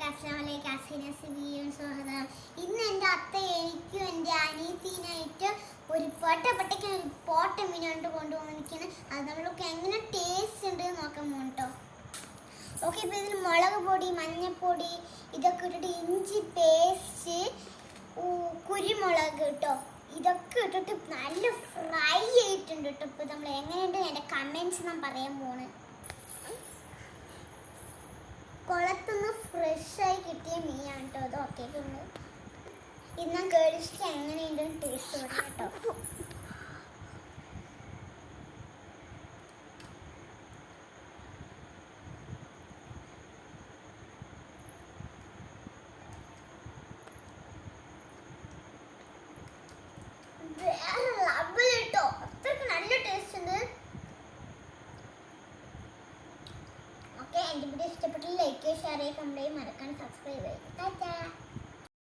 അസ്സലാമലൈക്കും അസീനസിയും സ്വാഗതം. ഇന്ന് എൻ്റെ അത്ത എനിക്കും എൻ്റെ അനിയത്തിനായിട്ട് ഒരു പൊട്ടപ്പൊട്ടയ്ക്ക് ഒരു പോട്ട മീനുകൊണ്ട് കൊണ്ടുപോകാൻ. അത് നമ്മൾക്ക് എങ്ങനെ ടേസ്റ്റ് ഉണ്ട് നോക്കാൻ പോകട്ടോ. ഓക്കെ, ഇപ്പോൾ ഇതിൽ മുളക് പൊടി, മഞ്ഞൾപ്പൊടി ഇതൊക്കെ ഇട്ടിട്ട് ഇഞ്ചി പേസ്റ്റ്, കുരുമുളക് കേട്ടോ, ഇതൊക്കെ ഇട്ടിട്ട് നല്ല ഫ്രൈ ആയിട്ടുണ്ട് കേട്ടോ. ഇപ്പോൾ നമ്മൾ എങ്ങനെയുണ്ട് എൻ്റെ കമൻറ്റ്സ് ഞാൻ പറയാൻ പോണ്. കുളത്തുനിന്ന് ഫ്രഷായി കിട്ടിയ മീനാണ് കേട്ടോ അത്. ഓക്കെ, ഇത് ഞാൻ കേടിച്ചിട്ട് എങ്ങനെയുണ്ടെന്ന് ടേസ്റ്റ് പറയാം കേട്ടോ. കേട്ടോ, അത്രയ്ക്ക് നല്ല ടേസ്റ്റ് ഉണ്ട്. ഓക്കെ, എൻ്റെ വീഡിയോ ഇഷ്ടപ്പെട്ടില്ല ലൈക്ക്, ഷെയർ ചെയ്യുക, കമൻറ്റ് ചെയ്യുക, മറക്കാൻ സബ്സ്ക്രൈബ് ചെയ്യുക.